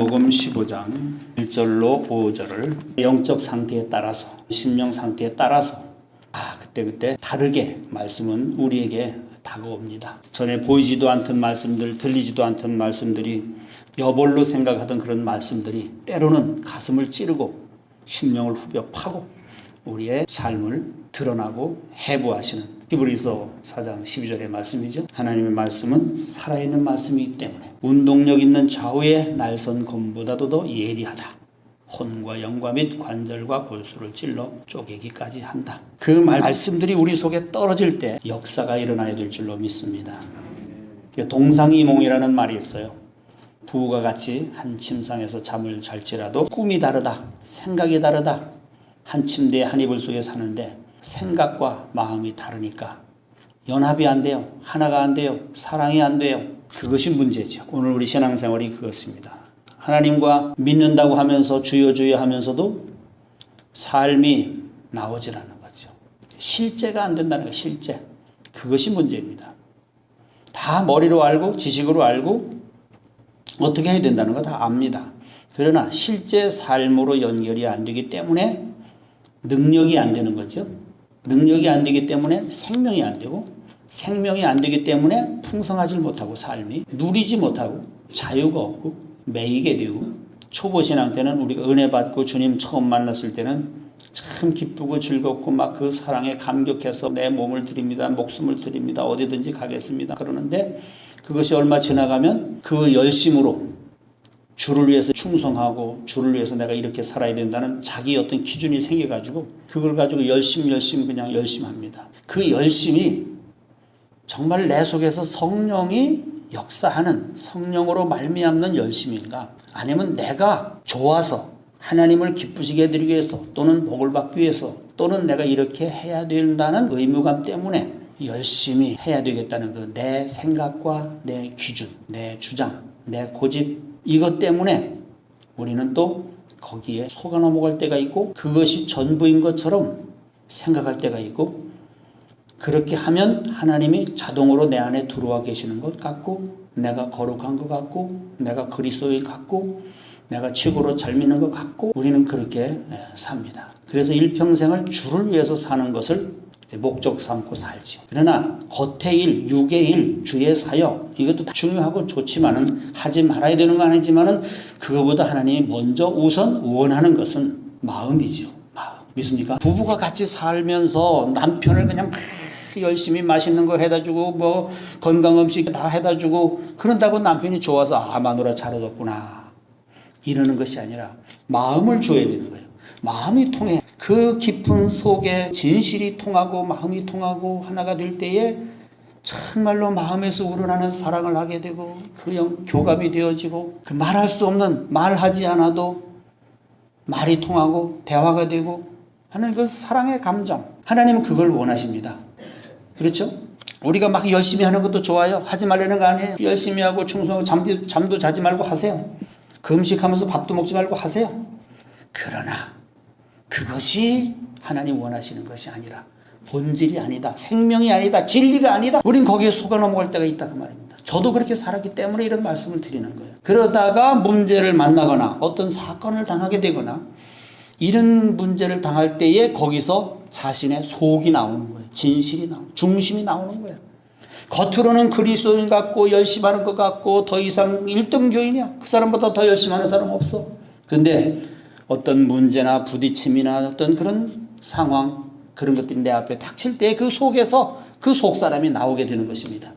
요한복음 15장 1절로 5절을 영적 상태에 따라서, 심령 상태에 따라서 그때 다르게 말씀은 우리에게 다가옵니다. 전에 보이지도 않던 말씀들, 들리지도 않던 말씀들이, 여벌로 생각하던 그런 말씀들이 때로는 가슴을 찌르고 심령을 후벼 파고 우리의 삶을 드러나고 해부하시는 히브리서 4장 12절의 말씀이죠. 하나님의 말씀은 살아있는 말씀이기 때문에 운동력 있는 좌우의 날선 검보다도 더 예리하다. 혼과 영과 및 관절과 골수를 찔러 쪼개기까지 한다. 그 말씀들이 우리 속에 떨어질 때 역사가 일어나야 될 줄로 믿습니다. 동상이몽이라는 말이 있어요. 부부가 같이 한 침상에서 잠을 잘지라도 꿈이 다르다, 생각이 다르다. 한 침대에 한 이불 속에 사는데 생각과 마음이 다르니까 연합이 안 돼요. 하나가 안 돼요. 사랑이 안 돼요. 그것이 문제죠. 오늘 우리 신앙생활이 그것입니다. 하나님과 믿는다고 하면서 주여 주여 하면서도 삶이 나오질 않는 거죠. 실제가 안 된다는 거예요. 실제. 그것이 문제입니다. 다 머리로 알고 지식으로 알고 어떻게 해야 된다는 거 다 압니다. 그러나 실제 삶으로 연결이 안 되기 때문에 능력이 안 되는 거죠. 능력이 안 되기 때문에 생명이 안 되고, 생명이 안 되기 때문에 풍성하지 못하고, 삶이 누리지 못하고, 자유가 없고 매이게 되고, 초보신앙 때는 우리가 은혜 받고 주님 처음 만났을 때는 참 기쁘고 즐겁고 막 그 사랑에 감격해서 내 몸을 드립니다, 목숨을 드립니다, 어디든지 가겠습니다 그러는데, 그것이 얼마 지나가면 그 열심으로 주를 위해서 충성하고 주를 위해서 내가 이렇게 살아야 된다는 자기 어떤 기준이 생겨가지고 그걸 가지고 열심히 그냥 열심히 합니다. 그 열심이 정말 내 속에서 성령이 역사하는, 성령으로 말미암는 열심인가, 아니면 내가 좋아서 하나님을 기쁘시게 해드리기 위해서, 또는 복을 받기 위해서, 또는 내가 이렇게 해야 된다는 의무감 때문에 열심히 해야 되겠다는 그 내 생각과 내 기준, 내 주장, 내 고집, 이것 때문에 우리는 또 거기에 속아 넘어갈 때가 있고, 그것이 전부인 것처럼 생각할 때가 있고, 그렇게 하면 하나님이 자동으로 내 안에 들어와 계시는 것 같고, 내가 거룩한 것 같고, 내가 그리스도인 같고, 내가 최고로 잘 믿는 것 같고, 우리는 그렇게 삽니다. 그래서 일평생을 주를 위해서 사는 것을 목적 삼고 살지. 그러나 겉의 일, 육의 일, 주의 사역, 이것도 다 중요하고 좋지만은 하지 말아야 되는 거 아니지만은 그거보다 하나님이 먼저 우선 원하는 것은 마음이죠. 마음. 믿습니까? 부부가 같이 살면서 남편을 그냥 막 열심히 맛있는 거 해다 주고 뭐 건강 음식 다 해다 주고 그런다고 남편이 좋아서 마누라 잘해줬구나 이러는 것이 아니라 마음을 줘야 되는 거예요. 마음이 통해. 그 깊은 속에 진실이 통하고 마음이 통하고 하나가 될 때에 정말로 마음에서 우러나는 사랑을 하게 되고, 그 교감이 되어지고, 그 말할 수 없는, 말하지 않아도 말이 통하고 대화가 되고 하는 그 사랑의 감정, 하나님은 그걸 원하십니다. 그렇죠? 우리가 막 열심히 하는 것도 좋아요. 하지 말라는 거 아니에요. 열심히 하고 충성하고 잠도 자지 말고 하세요. 금식하면서 밥도 먹지 말고 하세요. 그러나 그것이 하나님 원하시는 것이 아니라, 본질이 아니다, 생명이 아니다, 진리가 아니다, 우린 거기에 속아 넘어갈 때가 있다 그 말입니다. 저도 그렇게 살았기 때문에 이런 말씀을 드리는 거예요. 그러다가 문제를 만나거나 어떤 사건을 당하게 되거나 이런 문제를 당할 때에 거기서 자신의 속이 나오는 거예요. 진실이 나오는, 중심이 나오는 거예요. 겉으로는 그리스도인 같고 열심히 하는 것 같고 더 이상 1등 교인이야, 그 사람보다 더 열심히 하는 사람 없어. 근데 어떤 문제나 부딪힘이나 어떤 그런 상황, 그런 것들이 내 앞에 닥칠 때 그 속에서 그 속 사람이 나오게 되는 것입니다.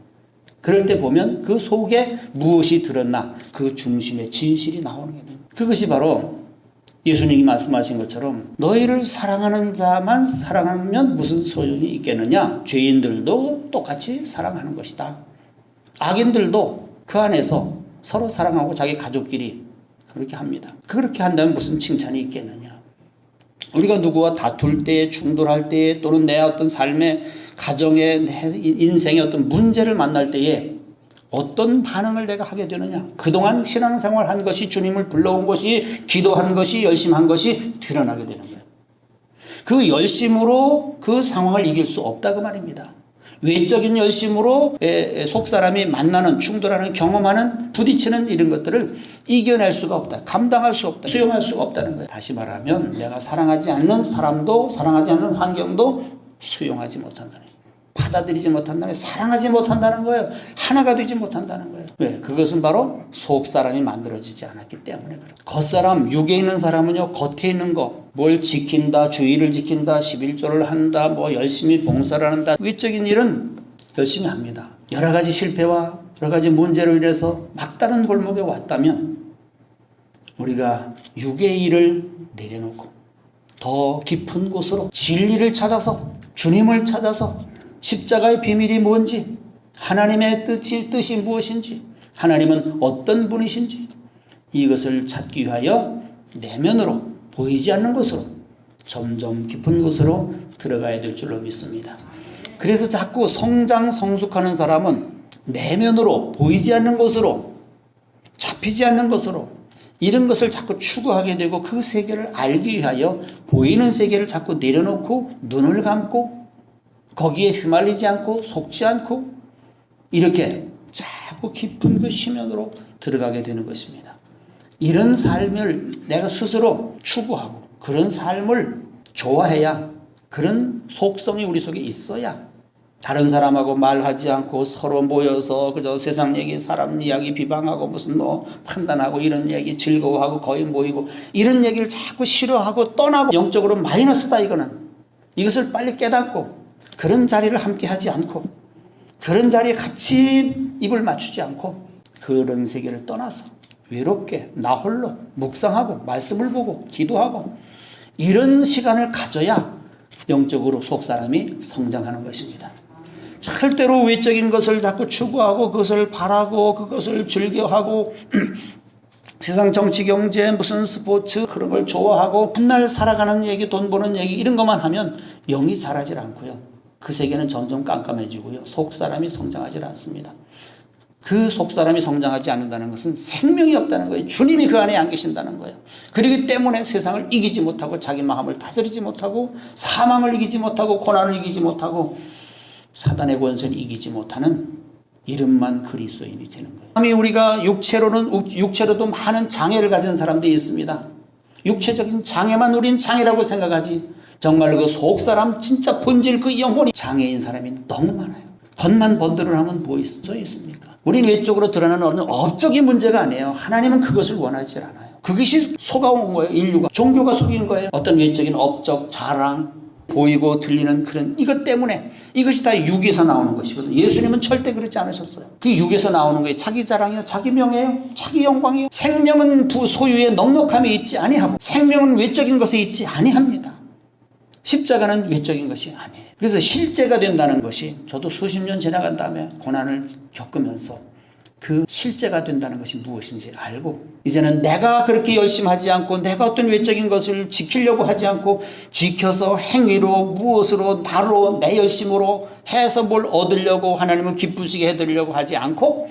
그럴 때 보면 그 속에 무엇이 들었나, 그 중심의 진실이 나오는 게 됩니다. 그것이 바로 예수님이 말씀하신 것처럼 너희를 사랑하는 자만 사랑하면 무슨 소용이 있겠느냐, 죄인들도 똑같이 사랑하는 것이다. 악인들도 그 안에서 서로 사랑하고 자기 가족끼리 그렇게 합니다. 그렇게 한다면 무슨 칭찬이 있겠느냐. 우리가 누구와 다툴 때, 충돌할 때, 또는 내 어떤 삶의 가정의 인생의 어떤 문제를 만날 때에 어떤 반응을 내가 하게 되느냐. 그동안 신앙생활 한 것이, 주님을 불러온 것이, 기도한 것이, 열심히 한 것이 드러나게 되는 거예요. 그 열심으로 그 상황을 이길 수 없다 그 말입니다. 외적인 열심으로 속사람이 만나는, 충돌하는, 경험하는, 부딪히는 이런 것들을 이겨낼 수가 없다. 감당할 수 없다. 수용할 수가 없다는 거예요. 다시 말하면 내가 사랑하지 않는 사람도, 사랑하지 않는 환경도 수용하지 못한다는 거예요. 받아들이지 못한다는 거예요. 사랑하지 못한다는 거예요. 하나가 되지 못한다는 거예요. 왜? 그것은 바로 속사람이 만들어지지 않았기 때문에 그래요. 겉사람, 육에 있는 사람은요, 겉에 있는 거, 뭘 지킨다, 주의를 지킨다, 11조를 한다, 뭐 열심히 봉사를 한다. 외적인 일은 열심히 합니다. 여러 가지 실패와 여러 가지 문제로 인해서 막다른 골목에 왔다면 우리가 육의 일을 내려놓고 더 깊은 곳으로 진리를 찾아서, 주님을 찾아서, 십자가의 비밀이 뭔지, 하나님의 뜻이 무엇인지, 하나님은 어떤 분이신지, 이것을 찾기 위하여 내면으로, 보이지 않는 곳으로, 점점 깊은 곳으로 들어가야 될 줄로 믿습니다. 그래서 자꾸 성장 성숙하는 사람은 내면으로, 보이지 않는 곳으로, 잡히지 않는 곳으로, 이런 것을 자꾸 추구하게 되고, 그 세계를 알기 위하여 보이는 세계를 자꾸 내려놓고 눈을 감고 거기에 휘말리지 않고 속지 않고 이렇게 자꾸 깊은 그 심연으로 들어가게 되는 것입니다. 이런 삶을 내가 스스로 추구하고 그런 삶을 좋아해야, 그런 속성이 우리 속에 있어야 다른 사람하고 말하지 않고 서로 모여서 그저 세상 얘기, 사람 이야기 비방하고 무슨 뭐 판단하고 이런 얘기 즐거워하고 거의 모이고 이런 얘기를 자꾸 싫어하고 떠나고 영적으로 마이너스다. 이것을 빨리 깨닫고 그런 자리를 함께 하지 않고 그런 자리에 같이 입을 맞추지 않고 그런 세계를 떠나서 외롭게 나 홀로 묵상하고 말씀을 보고 기도하고 이런 시간을 가져야 영적으로 속사람이 성장하는 것입니다. 절대로 외적인 것을 자꾸 추구하고 그것을 바라고 그것을 즐겨하고 세상 정치 경제 무슨 스포츠 그런 걸 좋아하고 맨날 살아가는 얘기, 돈 버는 얘기 이런 것만 하면 영이 자라질 않고요. 그 세계는 점점 깜깜해지고요. 속사람이 성장하지 않습니다. 그 속사람이 성장하지 않는다는 것은 생명이 없다는 거예요. 주님이 그 안에 안 계신다는 거예요. 그렇기 때문에 세상을 이기지 못하고 자기 마음을 다스리지 못하고 사망을 이기지 못하고 고난을 이기지 못하고 사단의 권세를 이기지 못하는 이름만 그리스도인이 되는 거예요. 우리가 육체로도 많은 장애를 가진 사람들이 있습니다. 육체적인 장애만 우린 장애라고 생각하지 정말로 그 속사람 진짜 본질 그 영혼이 장애인 사람이 너무 많아요. 겉만 번들을 하면 뭐 있습니까? 우린 외적으로 드러나는 어느 업적인 문제가 아니에요. 하나님은 그것을 원하지 않아요. 그것이 속아온 거예요. 인류가. 종교가 속인 거예요. 어떤 외적인 업적, 자랑, 보이고 들리는 그런 이것 때문에 이것이 다 육에서 나오는 것이거든요. 예수님은 절대 그러지 않으셨어요. 그 육에서 나오는 거예요. 자기 자랑이요, 자기 명예요, 자기 영광이요. 생명은 두 소유의 넉넉함에 있지 아니하고 생명은 외적인 것에 있지 아니합니다. 십자가는 외적인 것이 아니에요. 그래서 실제가 된다는 것이 저도 수십 년 지나간 다음에 고난을 겪으면서 그 실제가 된다는 것이 무엇인지 알고 이제는 내가 그렇게 열심히 하지 않고 내가 어떤 외적인 것을 지키려고 하지 않고 지켜서 행위로 무엇으로 나로 내 열심으로 해서 뭘 얻으려고 하나님을 기쁘시게 해드리려고 하지 않고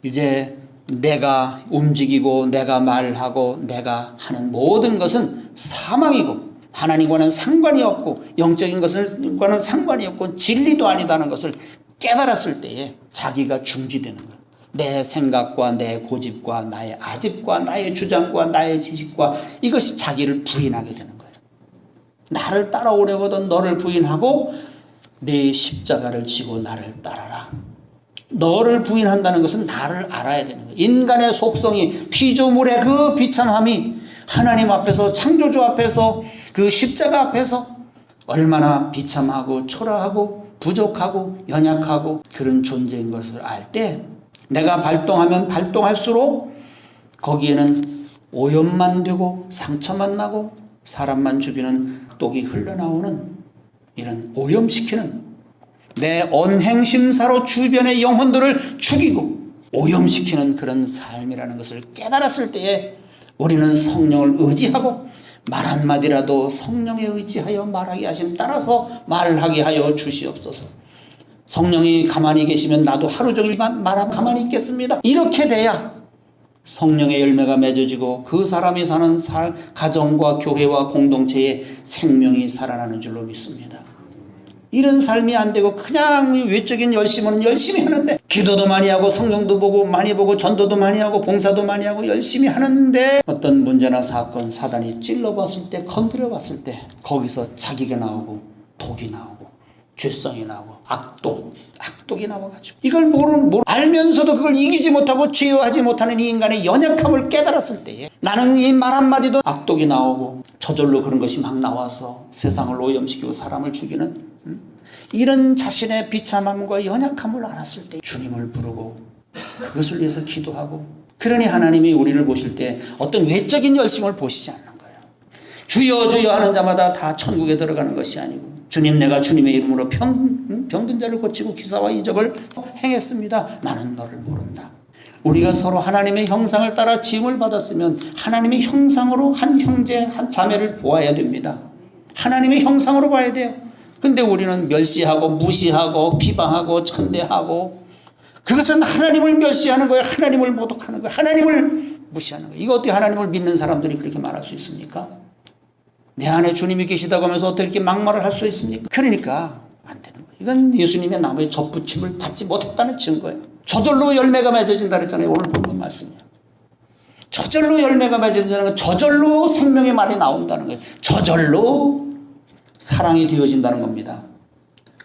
이제 내가 움직이고 내가 말하고 내가 하는 모든 것은 사망이고 하나님과는 상관이 없고 영적인 것과는 상관이 없고 진리도 아니다는 것을 깨달았을 때에 자기가 중지되는 거예요. 내 생각과 내 고집과 나의 아집과 나의 주장과 나의 지식과 이것이 자기를 부인하게 되는 거예요. 나를 따라오려거든 너를 부인하고 내 십자가를 지고 나를 따라라. 너를 부인한다는 것은 나를 알아야 되는 거예요. 인간의 속성이 피조물의 그 비참함이 하나님 앞에서 창조주 앞에서 그 십자가 앞에서 얼마나 비참하고 초라하고 부족하고 연약하고 그런 존재인 것을 알 때 내가 발동하면 발동할수록 거기에는 오염만 되고 상처만 나고 사람만 죽이는 독이 흘러나오는 이런 오염시키는 내 언행심사로 주변의 영혼들을 죽이고 오염시키는 그런 삶이라는 것을 깨달았을 때에 우리는 성령을 의지하고 말 한마디라도 성령에 의지하여 말하게 하심 따라서 말하게 하여 주시옵소서. 성령이 가만히 계시면 나도 하루 종일만 말하면 가만히 있겠습니다. 이렇게 돼야 성령의 열매가 맺어지고 그 사람이 사는 가정과 교회와 공동체에 생명이 살아나는 줄로 믿습니다. 이런 삶이 안 되고 그냥 외적인 열심은 열심히 하는데, 기도도 많이 하고 성경도 보고 많이 보고 전도도 많이 하고 봉사도 많이 하고 열심히 하는데, 어떤 문제나 사건 사단이 찔러봤을 때, 건드려봤을 때 거기서 자기가 나오고 독이 나오고 죄성이 나오고 악독이 나와가지고, 이걸 알면서도 그걸 이기지 못하고 제어하지 못하는 이 인간의 연약함을 깨달았을 때에, 나는 이 말 한마디도 악독이 나오고 저절로 그런 것이 막 나와서 세상을 오염시키고 사람을 죽이는 이런 자신의 비참함과 연약함을 알았을 때 주님을 부르고 그것을 위해서 기도하고, 그러니 하나님이 우리를 보실 때 어떤 외적인 열심을 보시지 않는 거예요. 주여 주여 하는 자마다 다 천국에 들어가는 것이 아니고, 주님 내가 주님의 이름으로 병든 자를 고치고 기사와 이적을 행했습니다. 나는 너를 모른다. 우리가 서로 하나님의 형상을 따라 지음을 받았으면 하나님의 형상으로 한 형제 한 자매를 보아야 됩니다. 하나님의 형상으로 봐야 돼요. 근데 우리는 멸시하고 무시하고 비방하고 천대하고, 그것은 하나님을 멸시하는 거예요. 하나님을 모독하는 거예요. 하나님을 무시하는 거예요. 이거 어떻게 하나님을 믿는 사람들이 그렇게 말할 수 있습니까? 내 안에 주님이 계시다고 하면서 어떻게 이렇게 막말을 할 수 있습니까? 그러니까 안 되는 거예요. 이건 예수님의 나무에 접붙임을 받지 못했다는 증거예요. 저절로 열매가 맺어진다 그랬잖아요. 오늘 본문 말씀이요. 저절로 열매가 맺어진다는 건 저절로 생명의 말이 나온다는 거예요. 저절로 사랑이 되어진다는 겁니다.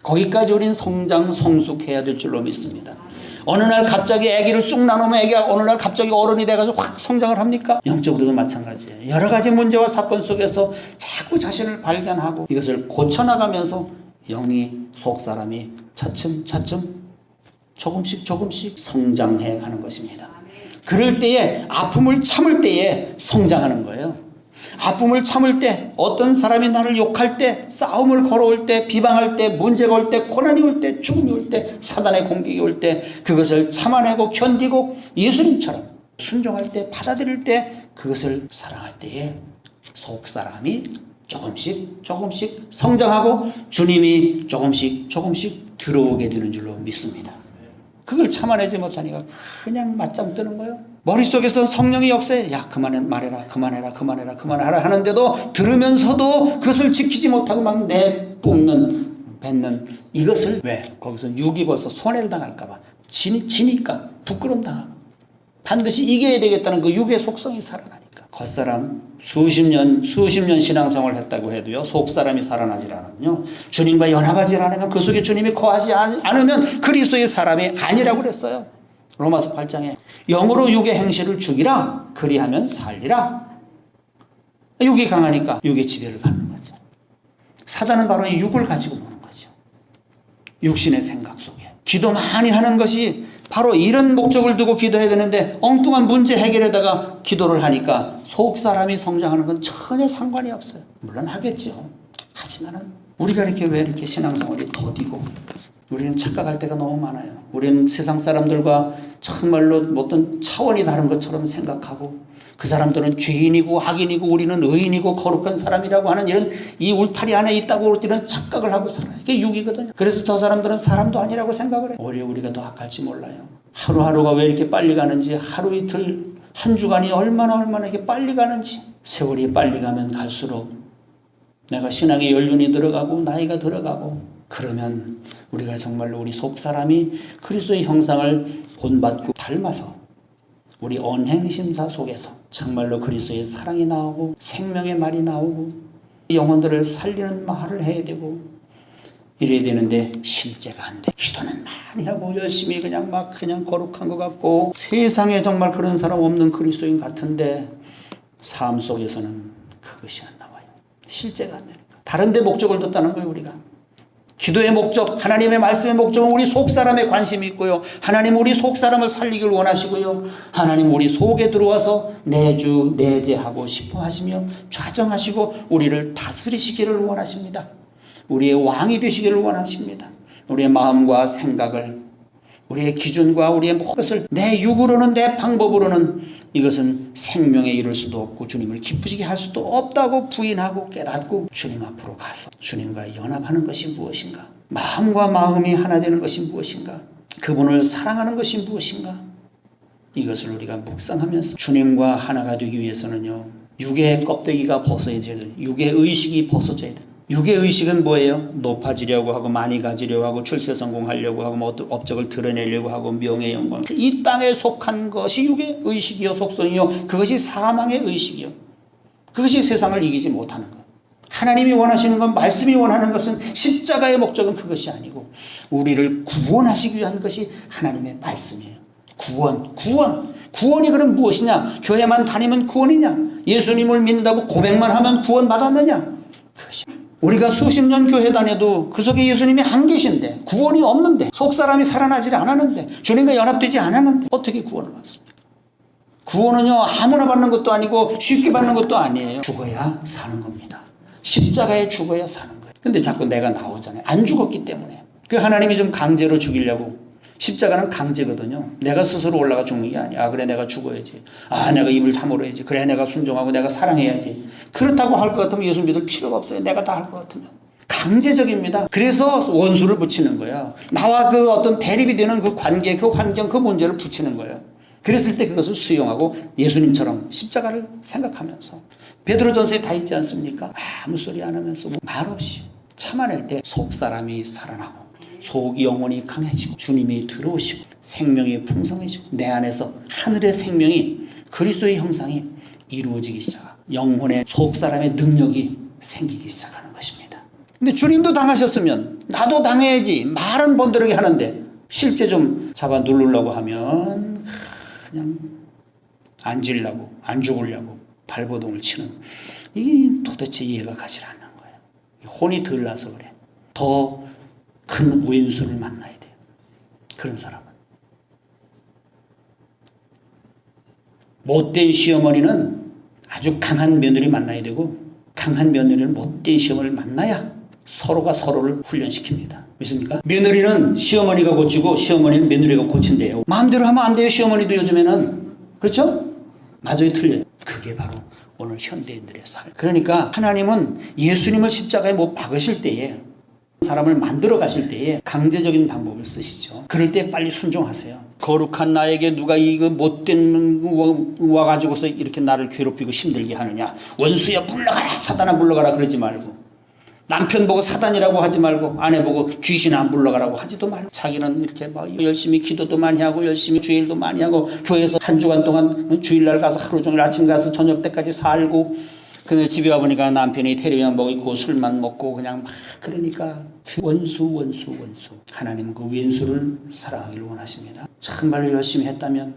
거기까지 우린 성장 성숙해야 될 줄로 믿습니다. 어느 날 갑자기 아기를 쑥 나누면 아기가 어느 날 갑자기 어른이 돼가지고 확 성장을 합니까? 영적으로도 마찬가지예요. 여러 가지 문제와 사건 속에서 자꾸 자신을 발견하고 이것을 고쳐나가면서 영이 속사람이 차츰차츰 조금씩 성장해 가는 것입니다. 그럴 때에 아픔을 참을 때에 성장하는 거예요. 아픔을 참을 때, 어떤 사람이 나를 욕할 때, 싸움을 걸어올 때, 비방할 때, 문제가 올 때, 고난이 올 때, 죽음이 올 때, 사단의 공격이 올 때, 그것을 참아내고 견디고 예수님처럼 순종할 때, 받아들일 때, 그것을 사랑할 때에 속사람이 조금씩 성장하고 주님이 조금씩 들어오게 되는 줄로 믿습니다. 그걸 참아내지 못하니까 그냥 맞짱 뜨는 거예요. 머릿속에서 성령의 역사에 야 그만해라 하는데도 들으면서도 그것을 지키지 못하고 막 뱉는 이것을, 왜? 거기서 육이 벌써 손해를 당할까 봐 지니까 부끄럼 당하고 반드시 이겨야 되겠다는 그 육의 속성이 살아나니까. 겉사람 수십 년 신앙생활을 했다고 해도요, 속사람이 살아나질 않으면요, 주님과 연합하지 않으면, 그 속에 주님이 거하지 않으면 그리스도의 사람이 아니라고 그랬어요. 로마서 8장에 영으로 육의 행실을 죽이라, 그리하면 살리라. 육이 강하니까 육의 지배를 받는 거죠. 사단은 바로 이 육을 가지고 노는 거죠. 육신의 생각 속에. 기도 많이 하는 것이 바로 이런 목적을 두고 기도해야 되는데, 엉뚱한 문제 해결에다가 기도를 하니까 속사람이 성장하는 건 전혀 상관이 없어요. 물론 하겠죠. 하지만은 우리가 왜 이렇게 신앙생활이 더디고, 우리는 착각할 때가 너무 많아요. 우리는 세상 사람들과 정말로 어떤 차원이 다른 것처럼 생각하고, 그 사람들은 죄인이고 악인이고 우리는 의인이고 거룩한 사람이라고 하는 이런 이 울타리 안에 있다고 이런 착각을 하고 살아요. 이게 육이거든요. 그래서 저 사람들은 사람도 아니라고 생각을 해요. 오히려 우리가 더 악할지 몰라요. 하루하루가 왜 이렇게 빨리 가는지, 하루 이틀 한 주간이 얼마나 이렇게 빨리 가는지. 세월이 빨리 가면 갈수록 내가 신앙의 연륜이 들어가고 나이가 들어가고, 그러면 우리가 정말로 우리 속사람이 그리스도의 형상을 본받고 닮아서 우리 언행심사 속에서 정말로 그리스도의 사랑이 나오고 생명의 말이 나오고 영혼들을 살리는 말을 해야 되고 이래야 되는데, 실제가 안 돼. 기도는 많이 하고 열심히 그냥 거룩한 것 같고 세상에 정말 그런 사람 없는 그리스도인 같은데 삶 속에서는 그것이 안 나와요. 실제가 안 되니까. 다른 데 목적을 뒀다는 거예요. 우리가 기도의 목적, 하나님의 말씀의 목적은 우리 속사람에 관심이 있고요, 하나님 우리 속사람을 살리길 원하시고요, 하나님 우리 속에 들어와서 내주 내재하고 싶어 하시며 좌정하시고 우리를 다스리시기를 원하십니다. 우리의 왕이 되시기를 원하십니다. 우리의 마음과 생각을, 우리의 기준과 우리의 모든 것을 내 육으로는, 내 방법으로는 이것은 생명에 이를 수도 없고 주님을 기쁘시게 할 수도 없다고 부인하고 깨닫고 주님 앞으로 가서 주님과 연합하는 것이 무엇인가, 마음과 마음이 하나 되는 것이 무엇인가, 그분을 사랑하는 것이 무엇인가, 이것을 우리가 묵상하면서 주님과 하나가 되기 위해서는요, 육의 껍데기가 벗어져야 돼요. 육의 의식이 벗어져야 돼요. 육의 의식은 뭐예요? 높아지려고 하고 많이 가지려고 하고 출세 성공하려고 하고 뭐 어떤 업적을 드러내려고 하고 명예 영광. 이 땅에 속한 것이 육의 의식이요 속성이요. 그것이 사망의 의식이요. 그것이 세상을 이기지 못하는 것. 하나님이 원하시는 건 말씀이 원하는 것은 십자가의 목적은 그것이 아니고 우리를 구원하시기 위한 것이 하나님의 말씀이에요. 구원이 그럼 무엇이냐? 교회만 다니면 구원이냐? 예수님을 믿는다고 고백만 하면 구원받았느냐? 그것이 우리가 수십 년 교회 다녀도 그 속에 예수님이 안 계신데 구원이 없는데 속사람이 살아나지 않았는데 주님과 연합되지 않았는데 어떻게 구원을 받습니까? 구원은요 아무나 받는 것도 아니고 쉽게 받는 것도 아니에요. 죽어야 사는 겁니다. 십자가에 죽어야 사는 거예요. 근데 자꾸 내가 나오잖아요. 안 죽었기 때문에. 그 하나님이 좀 강제로 죽이려고. 십자가는 강제거든요. 내가 스스로 올라가 죽는 게 아니야. 아, 그래 내가 죽어야지. 아, 내가 입을 다물어야지. 그래 내가 순종하고 내가 사랑해야지. 그렇다고 할 것 같으면 예수 믿을 필요가 없어요. 내가 다 할 것 같으면. 강제적입니다. 그래서 원수를 붙이는 거야. 나와 그 어떤 대립이 되는 그 관계, 그 환경, 그 문제를 붙이는 거예요. 그랬을 때 그것을 수용하고 예수님처럼 십자가를 생각하면서 베드로전서에 다 있지 않습니까? 아무 소리 안 하면서 말없이 참아낼 때 속사람이 살아나고 속 영혼이 강해지고 주님이 들어오시고 생명이 풍성해지고 내 안에서 하늘의 생명이 그리스도의 형상이 이루어지기 시작하고 영혼의 속사람의 능력이 생기기 시작하는 것입니다. 근데 주님도 당하셨으면 나도 당해야지 말은 번들하게 하는데 실제 좀 잡아 누르려고 하면 그냥 앉으려고 안 죽으려고 발버둥을 치는 이게 도대체 이해가 가지 않는 거예요. 혼이 덜 나서 그래. 더 큰 왼수를 만나야 돼요. 그런 사람은. 못된 시어머니는 아주 강한 며느리 만나야 되고 강한 며느리는 못된 시어머니를 만나야 서로가 서로를 훈련시킵니다. 믿습니까? 며느리는 시어머니가 고치고 시어머니는 며느리가 고친대요. 마음대로 하면 안 돼요. 시어머니도 요즘에는. 그렇죠? 맞아요. 틀려요. 그게 바로 오늘 현대인들의 삶. 그러니까 하나님은 예수님을 십자가에 못 박으실 때에 사람을 만들어 가실 때에 강제적인 방법을 쓰시죠. 그럴 때 빨리 순종하세요. 거룩한 나에게 누가 이거 못된 와가지고서 이렇게 나를 괴롭히고 힘들게 하느냐. 원수야 물러가라 사단아 물러가라 그러지 말고 남편 보고 사단이라고 하지 말고 아내 보고 귀신아 물러가라고 하지도 말고 자기는 이렇게 막 열심히 기도도 많이 하고 열심히 주일도 많이 하고 교회에서 한 주간 동안 주일날 가서 하루 종일 아침 가서 저녁 때까지 살고 근데 집에 와보니까 남편이 텔레비만 보고 있고 술만 먹고 그냥 막 그러니까 원수. 하나님은 그 왼수를 사랑하기를 원하십니다. 정말로 열심히 했다면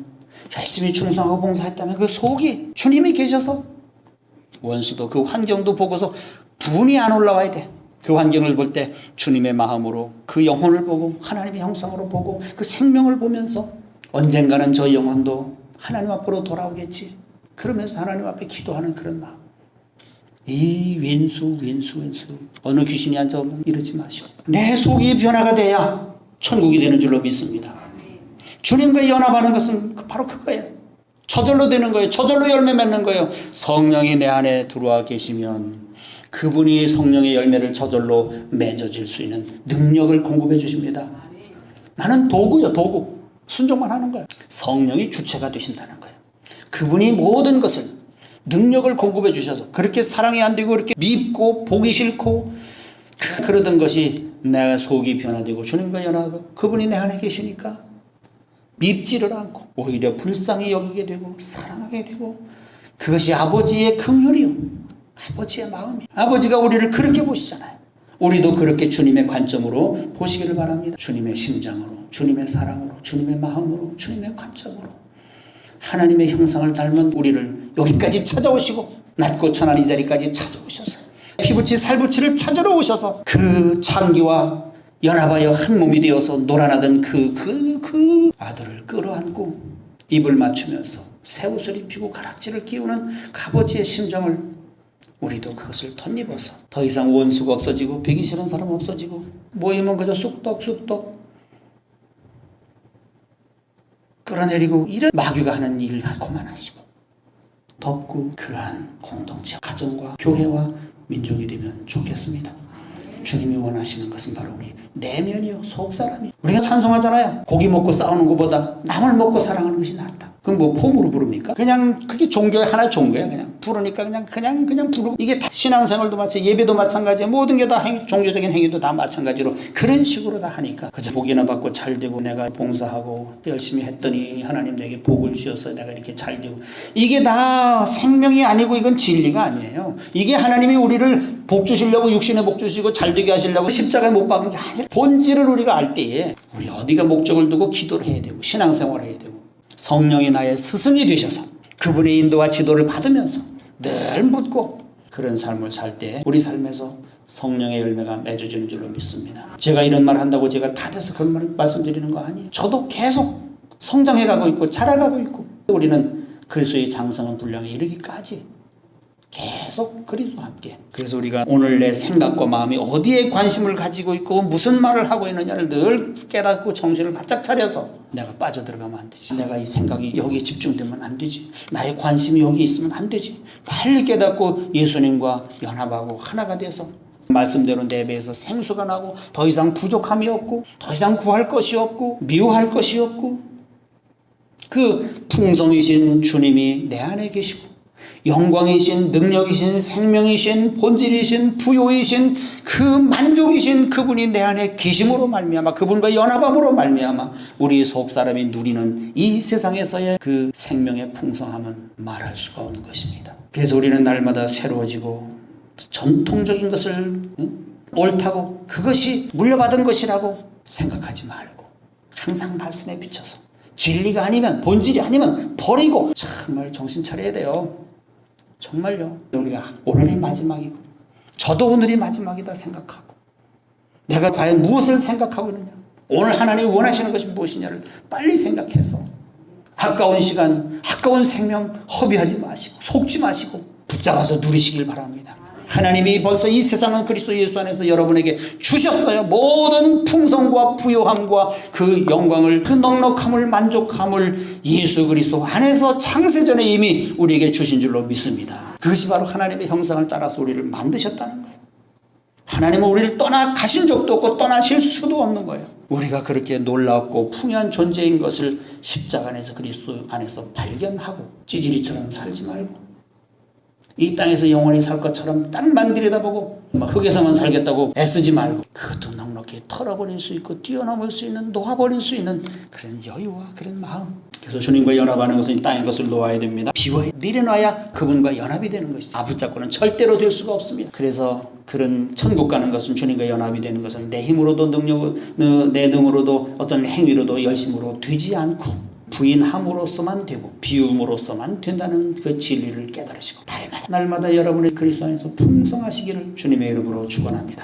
열심히 충성하고 봉사했다면 그 속이 주님이 계셔서 원수도 그 환경도 보고서 분이 안 올라와야 돼. 그 환경을 볼 때 주님의 마음으로 그 영혼을 보고 하나님의 형상으로 보고 그 생명을 보면서 언젠가는 저 영혼도 하나님 앞으로 돌아오겠지. 그러면서 하나님 앞에 기도하는 그런 마음. 이 왼수 어느 귀신이 앉아오면 이러지 마시고 내 속이 변화가 돼야 천국이 되는 줄로 믿습니다. 주님과 연합하는 것은 바로 그거예요. 저절로 되는 거예요. 저절로 열매 맺는 거예요. 성령이 내 안에 들어와 계시면 그분이 성령의 열매를 저절로 맺어질 수 있는 능력을 공급해 주십니다. 나는 도구요, 도구. 순종만 하는 거예요. 성령이 주체가 되신다는 거예요. 그분이 모든 것을 능력을 공급해 주셔서 그렇게 사랑이 안 되고 그렇게 밉고 보기 싫고 그러던 것이 내 속이 변화되고 주님과 연합하고 그분이 내 안에 계시니까 밉지를 않고 오히려 불쌍히 여기게 되고 사랑하게 되고 그것이 아버지의 긍휼이요. 아버지의 마음이에요. 아버지가 우리를 그렇게 보시잖아요. 우리도 그렇게 주님의 관점으로 보시기를 바랍니다. 주님의 심장으로, 주님의 사랑으로, 주님의 마음으로, 주님의 관점으로 하나님의 형상을 닮은 우리를 여기까지 찾아오시고 낮고 천한 이 자리까지 찾아오셔서 피부치 살부치를 찾으러 오셔서 그 창기와 연합하여 한 몸이 되어서 놀아나던 그 아들을 끌어안고 입을 맞추면서 새 옷을 입히고 가락지를 끼우는 그 아버지의 심정을 우리도 그것을 덧입어서 더 이상 원수가 없어지고 배기 싫은 사람 없어지고 모이면 그저 쑥떡 끌어내리고 이런 마귀가 하는 일을 그만하시고 덮고 그러한 공동체, 가정과 교회와 민족이 되면 좋겠습니다. 주님이 원하시는 것은 바로 우리 내면이요, 속사람이. 우리가 찬송하잖아요. 고기 먹고 싸우는 것보다 남을 먹고 사랑하는 것이 낫다. 그럼 뭐 폼으로 부릅니까? 그냥 그게 종교의 하나의 종교야. 그냥 부르니까 그냥 부르고. 이게 다 신앙생활도 마찬가지, 예배도 마찬가지야. 모든 게 다 종교적인 행위도 다 마찬가지로 그런 식으로 다 하니까 그저 복이나 받고 잘 되고 내가 봉사하고 열심히 했더니 하나님 내게 복을 주셔서 내가 이렇게 잘 되고, 이게 다 생명이 아니고 이건 진리가 아니에요. 이게 하나님이 우리를 복 주시려고 육신에 복 주시고 잘 되게 하시려고 십자가에 못 박은 게 아니라 본질을 우리가 알 때에 우리 어디가 목적을 두고 기도를 해야 되고 신앙생활을 해야 되고 성령이 나의 스승이 되셔서 그분의 인도와 지도를 받으면서 늘 묻고 그런 삶을 살 때 우리 삶에서 성령의 열매가 맺어지는 줄로 믿습니다. 제가 이런 말 한다고 제가 다 돼서 그런 말 말씀드리는 거 아니에요. 저도 계속 성장해가고 있고 자라가고 있고 우리는 그리스도의 장성한 분량에 이르기까지 계속 그리스도와 함께. 그래서 우리가 오늘 내 생각과 마음이 어디에 관심을 가지고 있고 무슨 말을 하고 있느냐를 늘 깨닫고 정신을 바짝 차려서 내가 빠져들어가면 안 되지. 내가 이 생각이 여기에 집중되면 안 되지. 나의 관심이 여기 있으면 안 되지. 빨리 깨닫고 예수님과 연합하고 하나가 돼서 말씀대로 내 배에서 생수가 나고 더 이상 부족함이 없고 더 이상 구할 것이 없고 미워할 것이 없고 그 풍성이신 주님이 내 안에 계시고 영광이신 능력이신 생명이신 본질이신 부요이신 그 만족이신 그분이 내 안에 계심으로 말미암아 그분과 연합함으로 말미암아 우리 속사람이 누리는 이 세상에서의 그 생명의 풍성함은 말할 수가 없는 것입니다. 그래서 우리는 날마다 새로워지고 전통적인 것을 옳다고 그것이 물려받은 것이라고 생각하지 말고 항상 말씀에 비춰서 진리가 아니면 본질이 아니면 버리고 정말 정신 차려야 돼요. 정말요. 우리가 오늘이 마지막이고 저도 오늘이 마지막이다 생각하고 내가 과연 무엇을 생각하고 있느냐, 오늘 하나님이 원하시는 것이 무엇이냐를 빨리 생각해서 아까운 시간, 아까운 생명 허비하지 마시고 속지 마시고 붙잡아서 누리시길 바랍니다. 하나님이 벌써 이 세상은 그리스도 예수 안에서 여러분에게 주셨어요. 모든 풍성과 부요함과 그 영광을, 그 넉넉함을, 만족함을 예수 그리스도 안에서 창세전에 이미 우리에게 주신 줄로 믿습니다. 그것이 바로 하나님의 형상을 따라서 우리를 만드셨다는 거예요. 하나님은 우리를 떠나 가신 적도 없고 떠나실 수도 없는 거예요. 우리가 그렇게 놀랍고 풍요한 존재인 것을 십자가 안에서 그리스도 안에서 발견하고 찌질이처럼 살지 말고 이 땅에서 영원히 살 것처럼 땅만 들여다보고 흙에서만 살겠다고 애쓰지 말고 그것도 넉넉히 털어버릴 수 있고 뛰어넘을 수 있는, 놓아버릴 수 있는 그런 여유와 그런 마음. 그래서 주님과 연합하는 것은 이 땅의 것을 놓아야 됩니다. 비워야 내려놔야 그분과 연합이 되는 것이죠. 붙잡고는 절대로 될 수가 없습니다. 그래서 그런 천국 가는 것은 주님과 연합이 되는 것은 내 힘으로도 내 능으로도 어떤 행위로도 열심으로 되지 않고 부인함으로써만 되고 비움으로써만 된다는 그 진리를 깨달으시고 날마다 여러분의 그리스도 안에서 풍성하시기를 주님의 이름으로 축원합니다.